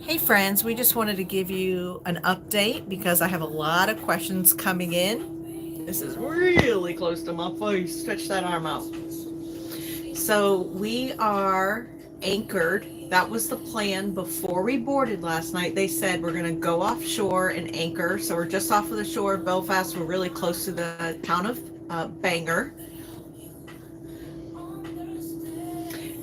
Hey friends, we just wanted to give you an update because I have a lot of questions coming in. This is really close to my face. Stretch that arm out. So we are anchored. That was the plan before we boarded last night. They said we're going to go offshore and anchor. So we're just off of the shore of Belfast. We're really close to the town of Bangor.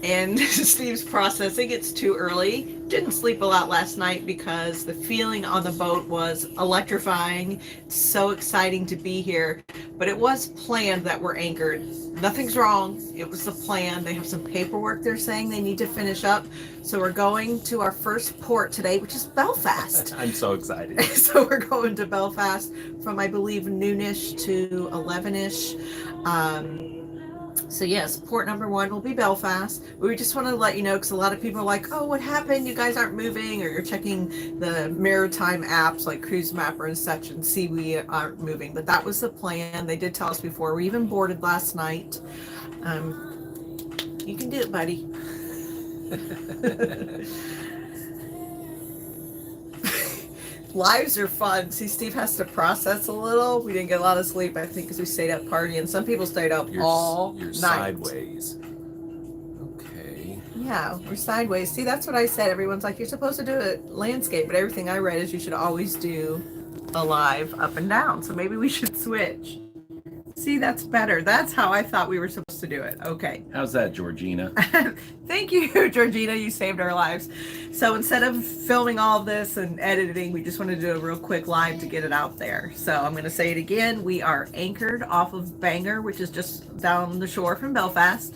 And Steve's processing. It's too early. Didn't sleep a lot last night because the feeling on the boat was electrifying. It's so exciting to be here. But it was planned that we're anchored. Nothing's wrong. It was the plan. They have some paperwork they're saying they need to finish up. So we're going to our first port today, which is Belfast. I'm so excited. So we're going to Belfast from, I believe, noonish to 11ish. So yes, port number one will be Belfast. We just want to let you know because a lot of people are like, "Oh, what happened? You guys aren't moving," or you're checking the maritime apps like Cruise Mapper and such, and see we aren't moving. But that was the plan. They did tell us before. We even boarded last night. You can do it, buddy. Lives are fun. See, Steve has to process a little. We didn't get a lot of sleep, I think, because we stayed up partying. Some people stayed up all You're night. sideways. Okay. Yeah, we're sideways. See, that's what I said. Everyone's like, you're supposed to do a landscape, but everything I read is you should always do a live up and down. So maybe we should switch. See, that's better. That's how I thought we were supposed to do it. Okay. How's that, Georgina? Thank you, Georgina. You saved our lives. So instead of filming all of this and editing, we just wanted to do a real quick live to get it out there. So I'm going to say it again. We are anchored off of Bangor, which is just down the shore from Belfast.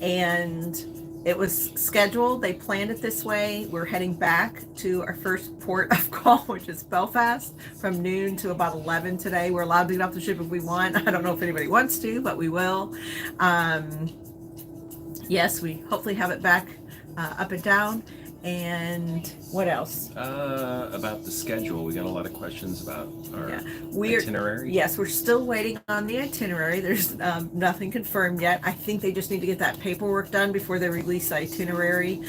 And it was scheduled. They planned it this way. We're heading back to our first port of call, which is Belfast, from noon to about 11 today. We're allowed to get off the ship if we want. I don't know if anybody wants to, but we will. Yes, we hopefully have it back up and down. And what else? About the schedule. We got a lot of questions about our itinerary. Yes, we're still waiting on the itinerary. There's nothing confirmed yet. I think they just need to get that paperwork done before they release the itinerary.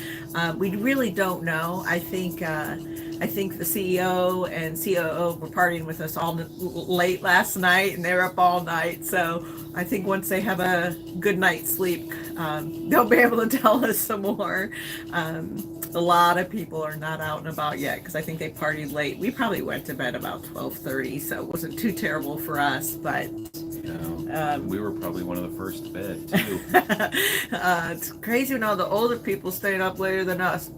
We really don't know. I think the CEO and COO were partying with us all late last night, and they were up all night. So I think once they have a good night's sleep, they'll be able to tell us some more. A lot of people are not out and about yet because I think they partied late. We probably went to bed about 12:30, so it wasn't too terrible for us. But we were probably one of the first to bed too. It's crazy when all the older people stayed up later than us.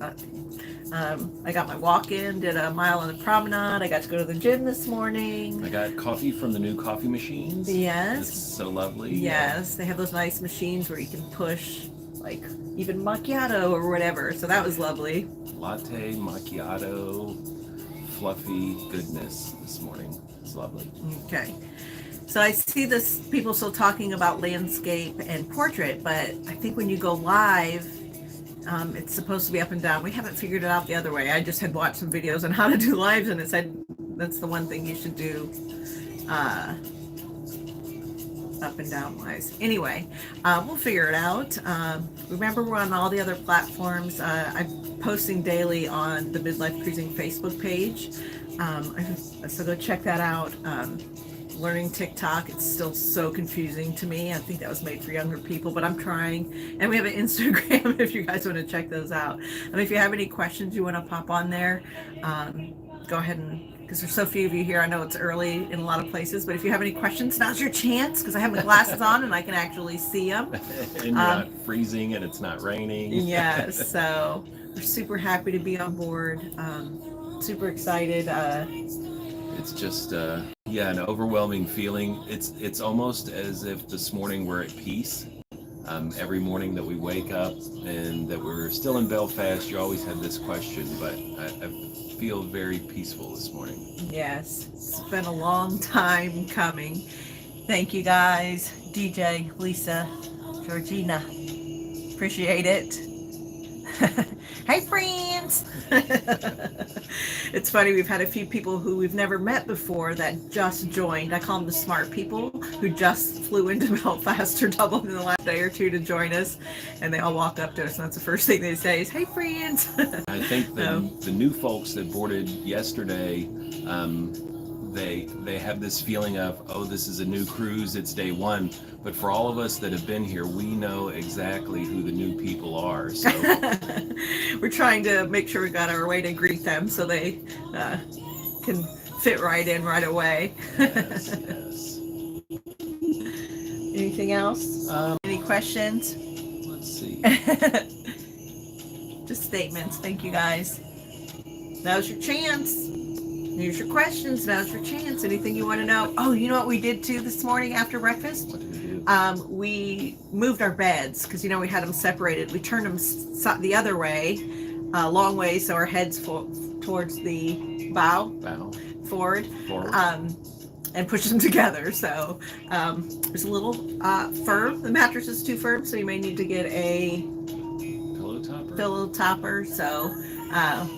I got my walk-in, did a mile on the promenade. I got to go to the gym this morning. I got coffee from the new coffee machines. Yes. It's so lovely. Yes, they have those nice machines where you can push like even macchiato or whatever. So that was lovely. Latte, macchiato, fluffy goodness this morning. It's lovely. Okay. So I see this people still talking about landscape and portrait, but I think when you go live, it's supposed to be up and down. We haven't figured it out the other way. I just had watched some videos on how to do lives, and it said that's the one thing you should do up and down wise. Anyway, we'll figure it out. Remember, we're on all the other platforms. I'm posting daily on the Midlife Cruising Facebook page. So go check that out. Learning TikTok, it's still so confusing to me. I think that was made for younger people, but I'm trying. And we have an Instagram if you guys want to check those out. I mean, if you have any questions you want to pop on there, go ahead and, because there's so few of you here. I know it's early in a lot of places, but if you have any questions, now's your chance, because I have my glasses on and I can actually see them. And you're not freezing and it's not raining. Yes, so we're super happy to be on board. Super excited. It's just an overwhelming feeling. It's almost as if this morning we're at peace. Every morning that we wake up and that we're still in Belfast, you always have this question, but I feel very peaceful this morning. Yes, it's been a long time coming. Thank you guys, DJ, Lisa, Georgina. Appreciate it. Hey, friends! It's funny, we've had a few people who we've never met before that just joined. I call them the smart people who just flew into Belfast or Dublin in the last day or two to join us. And they all walk up to us, and that's the first thing they say is, hey, friends! I think the new folks that boarded yesterday, they have this feeling of, oh, this is a new cruise, it's day one. But for all of us that have been here, we know exactly who the new people are. So We're trying to make sure we got our way to greet them so they can fit right in right away. yes, yes. Anything else? Any questions? Let's see. Just statements. Thank you, guys. Now's your chance. Here's your questions. Now's your chance. Anything you want to know? Oh, you know what we did too this morning after breakfast? What did we do? We moved our beds because, we had them separated. We turned them the other way, long way, so our heads towards the bow. Forward. And push them together. So there's a little firm. The mattress is too firm, so you may need to get a pillow topper. So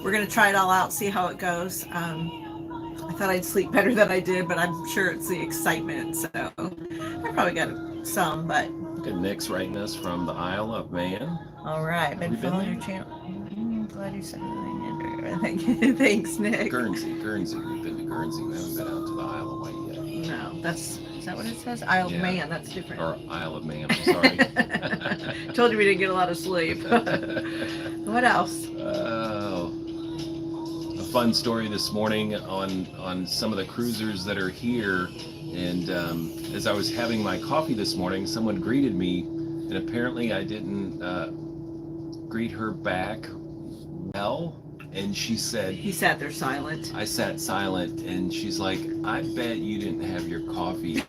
we're going to try it all out, see how it goes. I thought I'd sleep better than I did, but I'm sure it's the excitement. So I probably got some, but. Look at Nick's writing us from the Isle of Man. All right. Been following your channel. Glad you said anything. Thanks, Nick. Guernsey. We've been to Guernsey. We haven't been out to the Isle of Wight yet. No, is that what it says? Isle of Man, that's different. Or Isle of Man, I'm sorry. Told you we didn't get a lot of sleep. What else? A fun story this morning on some of the cruisers that are here. And as I was having my coffee this morning, someone greeted me, and apparently I didn't greet her back well. And she said... He sat there silent. I sat silent, and she's like, I bet you didn't have your coffee.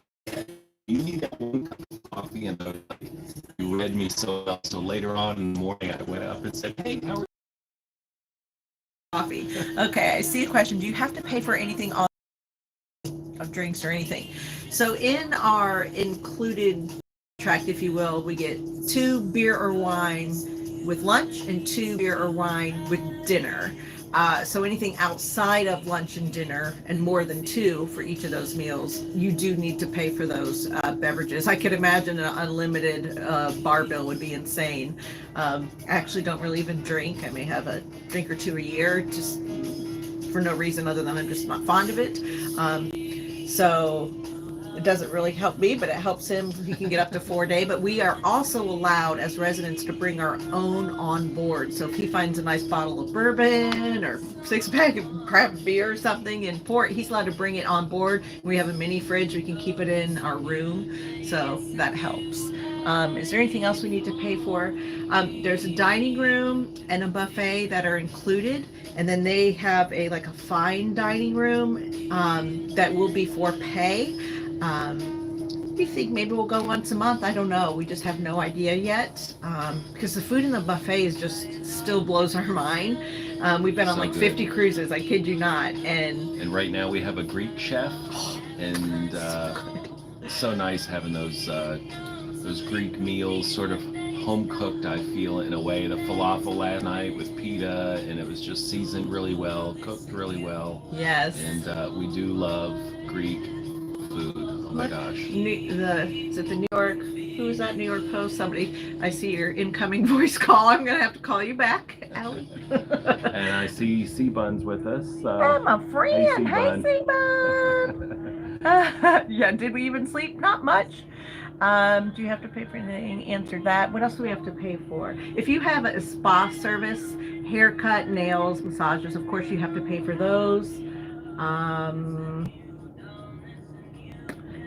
You need that one cup of coffee. And you read me so well. So later on in the morning, I went up and said, hey, how are you? Coffee. Okay, I see a question. Do you have to pay for anything of drinks or anything? So in our included contract, if you will, we get 2 beer or wine with lunch and 2 beer or wine with dinner. So anything outside of lunch and dinner, and more than 2 for each of those meals, you do need to pay for those beverages. I could imagine an unlimited bar bill would be insane. Actually don't really even drink. I may have a drink or 2 a year, just for no reason other than I'm just not fond of it. So it doesn't really help me, but it helps him. He can get up to 4 a day. But we are also allowed as residents to bring our own on board. So if he finds a nice bottle of bourbon or 6-pack of craft beer or something in port, he's allowed to bring it on board. We have a mini fridge. We can keep it in our room. So that helps. Is there anything else we need to pay for? There's a dining room and a buffet that are included. And then they have a fine dining room that will be for pay. We think maybe we'll go once a month. I don't know. We just have no idea yet because the food in the buffet is just still blows our mind. We've been on 50 cruises. I kid you not. And right now we have a Greek chef, and it's so nice having those Greek meals, sort of home cooked. I feel in a way. The falafel last night with pita, and it was just seasoned really well, cooked really well. Yes. And we do love Greek food. Oh my gosh. Is it the New York? Who is that? New York Post? Somebody. I see your incoming voice call. I'm gonna have to call you back, Allie. And I see C-Buns with us. I'm a friend. Hey, C-Bun. Yeah. Did we even sleep? Not much. Do you have to pay for anything? Answered that. What else do we have to pay for? If you have a spa service, haircut, nails, massages, of course you have to pay for those.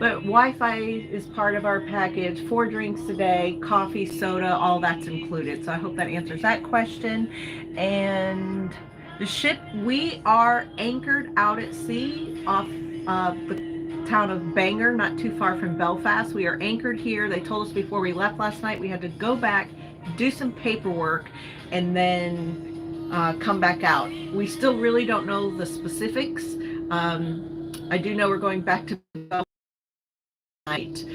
But Wi-Fi is part of our package. 4 drinks a day, coffee, soda, all that's included. So I hope that answers that question. And the ship, we are anchored out at sea off the town of Bangor, not too far from Belfast. We are anchored here. They told us before we left last night we had to go back, do some paperwork, and then come back out. We still really don't know the specifics. I do know we're going back to Belfast.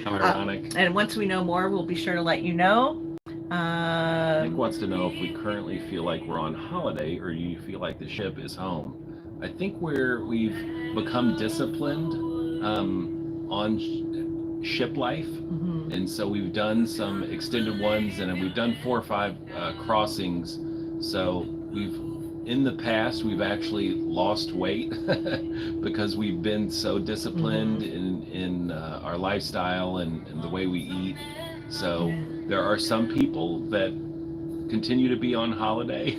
How ironic. And once we know more, we'll be sure to let you know. Nick wants to know if we currently feel like we're on holiday or do you feel like the ship is home. I think we've become disciplined on ship life, and so we've done some extended ones, and we've done 4 or 5 crossings. So in the past we've actually lost weight because we've been so disciplined in our lifestyle and the way we eat. So there are some people that continue to be on holiday,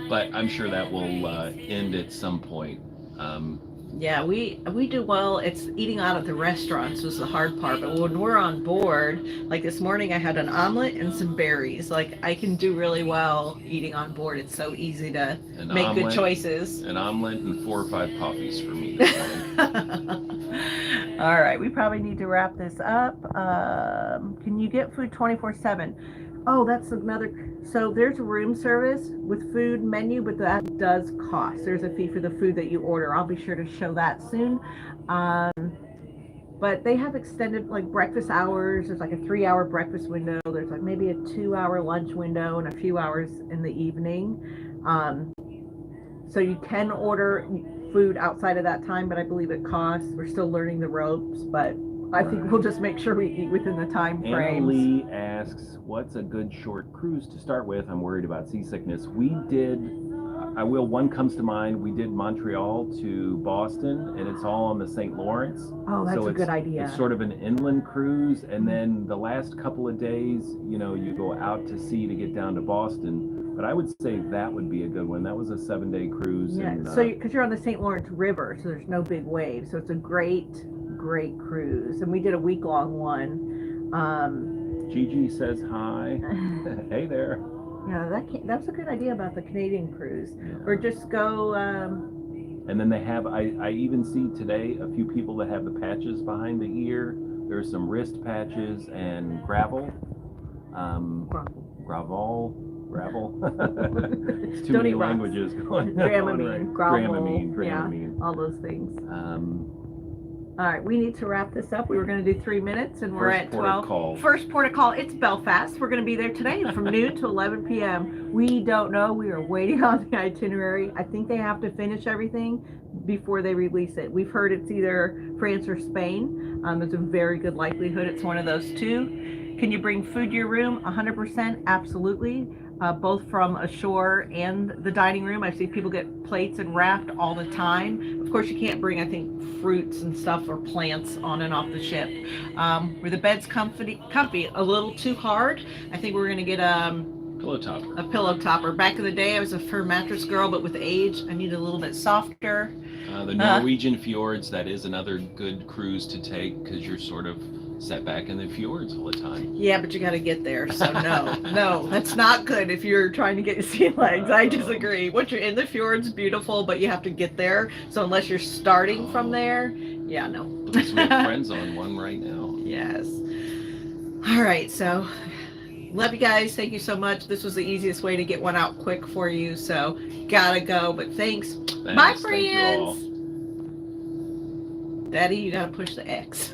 but I'm sure that will end at some point. Yeah, we do well. It's eating out at the restaurants was the hard part. But when we're on board, like this morning, I had an omelet and some berries. Like I can do really well eating on board. It's so easy to make good choices. An omelet and 4 or 5 coffees for me this morning. All right, we probably need to wrap this up. Can you get food 24/7? Oh, that's another. So there's a room service with food menu, but that does cost. There's a fee for the food that you order. I'll be sure to show that soon. But they have extended like breakfast hours. There's like a 3-hour breakfast window. There's like maybe a 2-hour lunch window and a few hours in the evening. So you can order food outside of that time, but I believe it costs. We're still learning the ropes, but I think we'll just make sure we eat within the time frame. Anna Lee asks, what's a good short cruise to start with? I'm worried about seasickness. One comes to mind. We did Montreal to Boston, and it's all on the St. Lawrence. Oh, that's a good idea. It's sort of an inland cruise, and then the last couple of days, you go out to sea to get down to Boston. But I would say that would be a good one. That was a 7-day cruise. Yeah, because you're on the St. Lawrence River, so there's no big waves. So it's a great cruise. And we did a week-long one. Gigi says hi. Hey there. Yeah, that's a good idea about the Canadian cruise. Yeah. Or just go... And then they have, I even see today a few people that have the patches behind the ear. There's some wrist patches and gravel. Gravel. It's too many languages going on. Dramamine. Yeah, all those things. All right, we need to wrap this up. We were going to do 3 minutes, and we're at 12. First port of call. It's Belfast. We're going to be there today from noon to 11 p.m. We don't know. We are waiting on the itinerary. I think they have to finish everything before they release it. We've heard it's either France or Spain. There's a very good likelihood it's one of those two. Can you bring food to your room? 100%, absolutely. Both from ashore and the dining room. I see people get plates and wrapped all the time. Of course, you can't bring, I think, fruits and stuff or plants on and off the ship. Were the beds comfy? A little too hard. I think we're going to get a pillow topper. Back in the day, I was a firm mattress girl, but with age, I need a little bit softer. The Norwegian fjords, that is another good cruise to take because you're sort of set back in the fjords all the time. Yeah, but you got to get there. So no, that's not good if you're trying to get your sea legs. I disagree. Once you're in the fjords, beautiful, but you have to get there. So unless you're starting from there, yeah, no. Because we have friends on one right now. Yes. All right, so love you guys. Thank you so much. This was the easiest way to get one out quick for you. So gotta go, but thanks. Bye, friends. Daddy, you gotta push the X.